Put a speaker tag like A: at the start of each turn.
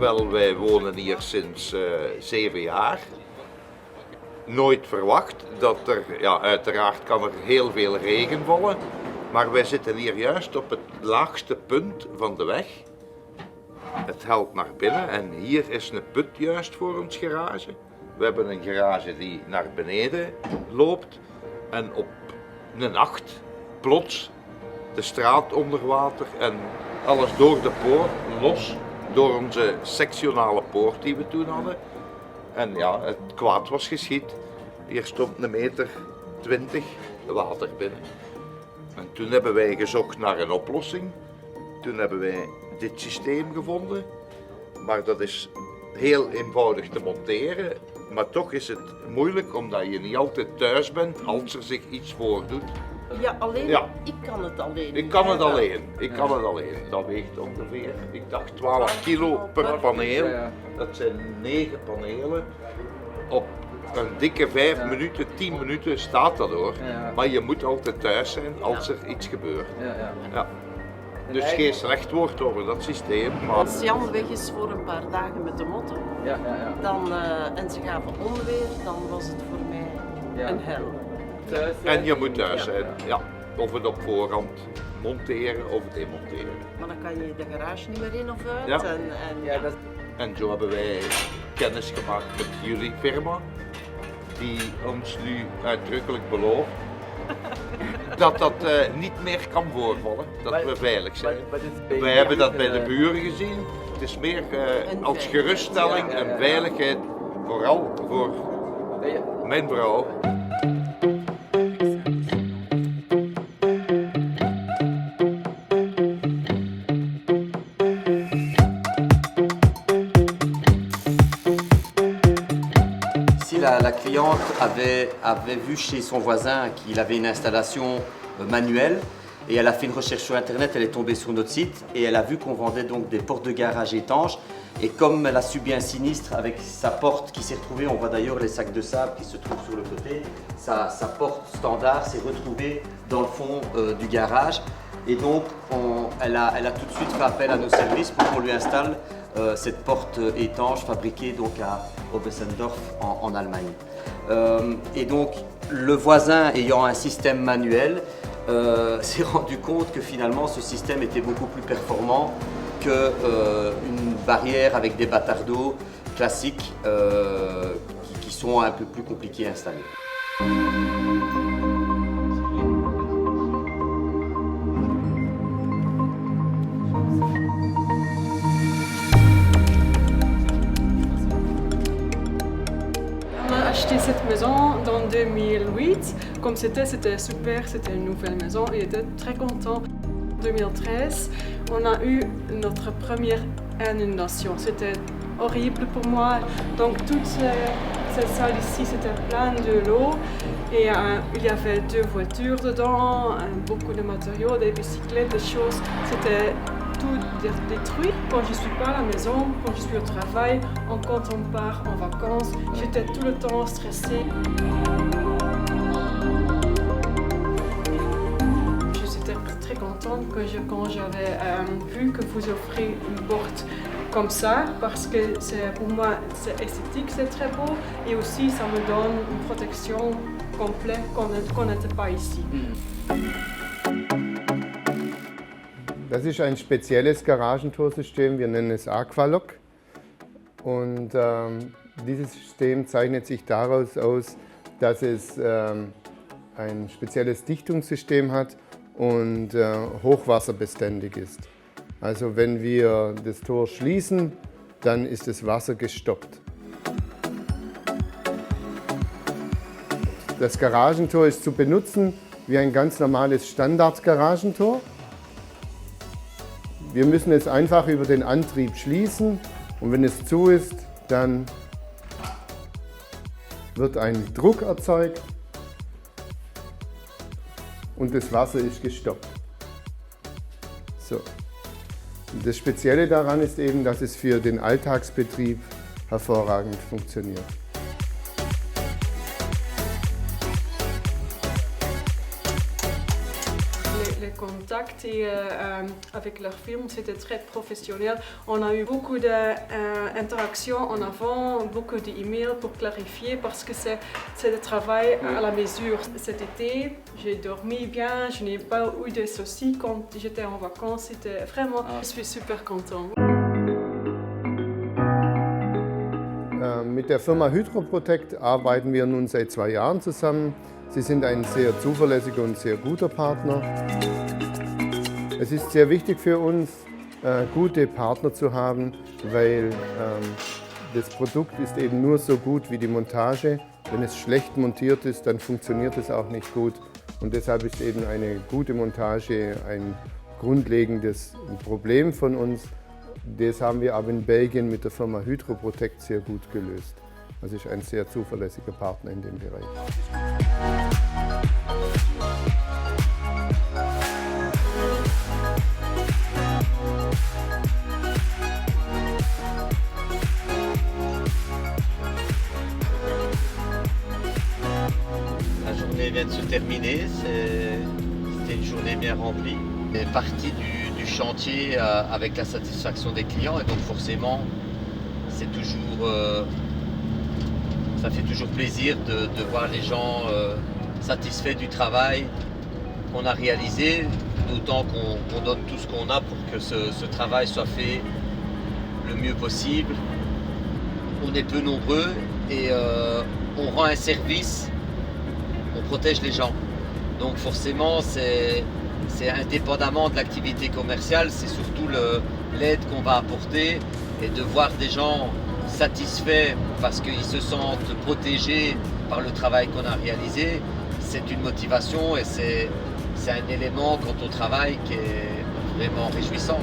A: wel, wij wonen hier sinds 7 jaar. Nooit verwacht dat er, ja, uiteraard kan er heel veel regen vallen, maar wij zitten hier juist op het laagste punt van de weg. Het helpt naar binnen en hier is een put juist voor ons garage. We hebben een garage die naar beneden loopt en op een nacht plots de straat onder water en alles door de poort, los door onze sectionale poort die we toen hadden. En ja, het kwaad was geschied. Hier stond 1,20 meter water binnen. En toen hebben wij gezocht naar een oplossing. Toen hebben wij dit systeem gevonden. Maar dat is heel eenvoudig te monteren. Maar toch is het moeilijk omdat je niet altijd thuis bent als er zich iets voordoet.
B: Ja, alleen?
A: Ja.
B: Ik kan het alleen.
A: Ik kan het alleen. Ik kan het alleen. Dat weegt ongeveer, ik dacht 12 kilo per paneel. Dat zijn 9 panelen. Op een dikke 5 minuten, 10 minuten staat dat hoor. Maar je moet altijd thuis zijn als er iets gebeurt. Ja. Dus geen slecht woord over dat systeem. Maar
B: als Jan weg is voor een paar dagen met de motto dan, en ze gaven onweer, dan was het voor mij een hel.
A: En je moet thuis zijn, ja. Of het op voorhand monteren of demonteren.
B: Maar dan kan je de garage niet meer in of uit.
A: Ja.
B: En
A: En zo hebben wij kennis gemaakt met jullie firma, die ons nu uitdrukkelijk belooft dat dat niet meer kan voorvallen, dat we veilig zijn. Wij hebben dat bij de buren gezien. Het is meer als geruststelling en veiligheid, vooral voor mijn vrouw.
C: La cliente avait vu chez son voisin qu'il avait une installation manuelle et elle a fait une recherche sur internet, elle est tombée sur notre site et elle a vu qu'on vendait donc des portes de garage étanches et comme elle a subi un sinistre avec sa porte qui s'est retrouvée, on voit d'ailleurs les sacs de sable qui se trouvent sur le côté, sa porte standard s'est retrouvée dans le fond du garage et donc elle a tout de suite fait appel à nos services pour qu'on lui installe cette porte étanche fabriquée donc à Oberstdorf en Allemagne. Et donc le voisin ayant un système manuel s'est rendu compte que finalement ce système était beaucoup plus performant qu'une barrière avec des bâtards d'eau classiques qui sont un peu plus compliqués à installer.
D: Acheté cette maison dans 2008. Comme c'était super, c'était une nouvelle maison et était très content. En 2013, on a eu notre première inondation. C'était horrible pour moi. Donc toute cette salle ici, c'était plein de l'eau et il y avait 2 voitures dedans, beaucoup de matériaux, des bicyclettes, des choses. C'était tout détruit. Quand je ne suis pas à la maison, quand je suis au travail, quand on part en vacances, j'étais tout le temps stressée. J'étais très contente quand j'avais vu que vous offrez une porte comme ça, parce que pour moi c'est esthétique, c'est très beau et aussi ça me donne une protection complète qu'on n'était pas ici.
E: Das ist ein spezielles Garagentorsystem, wir nennen es Aqualock. Und dieses System zeichnet sich daraus aus, dass es ein spezielles Dichtungssystem hat und hochwasserbeständig ist. Also wenn wir das Tor schließen, dann ist das Wasser gestoppt. Das Garagentor ist zu benutzen wie ein ganz normales Standard-Garagentor. Wir müssen es einfach über den Antrieb schließen und wenn es zu ist, dann wird ein Druck erzeugt und das Wasser ist gestoppt. So. Und das Spezielle daran ist eben, dass es für den Alltagsbetrieb hervorragend funktioniert.
D: Les contact et avec leur film, c'était très professionnel. On a eu beaucoup d'interactions en avant, beaucoup d'emails pour clarifier parce que c'est le travail à la mesure. Cet été, j'ai dormi bien, je n'ai pas eu de soucis quand j'étais en vacances. C'était vraiment, je suis super contente.
E: Mit der Firma Hydroprotect arbeiten wir nun seit 2 Jahren zusammen. Sie sind ein sehr zuverlässiger und sehr guter Partner. Es ist sehr wichtig für uns, gute Partner zu haben, weil das Produkt ist eben nur so gut wie die Montage. Wenn es schlecht montiert ist, dann funktioniert es auch nicht gut. Und deshalb ist eben eine gute Montage ein grundlegendes Problem von uns. Das haben wir aber in Belgien mit der Firma Hydroprotect sehr gut gelöst. Also ist ein sehr zuverlässiger Partner in dem Bereich.
C: La journée vient de se terminer, c'était une journée bien remplie. On est parti du chantier avec la satisfaction des clients et donc forcément c'est toujours, ça fait toujours plaisir de voir les gens satisfaits du travail qu'on a réalisé, d'autant qu'on donne tout ce qu'on a pour que ce travail soit fait le mieux possible. On est peu nombreux et on rend un service, on protège les gens. Donc forcément c'est indépendamment de l'activité commerciale, c'est surtout l'aide qu'on va apporter et de voir des gens satisfaits parce qu'ils se sentent protégés par le travail qu'on a réalisé, c'est une motivation et c'est un élément quant au travail qui est vraiment réjouissant.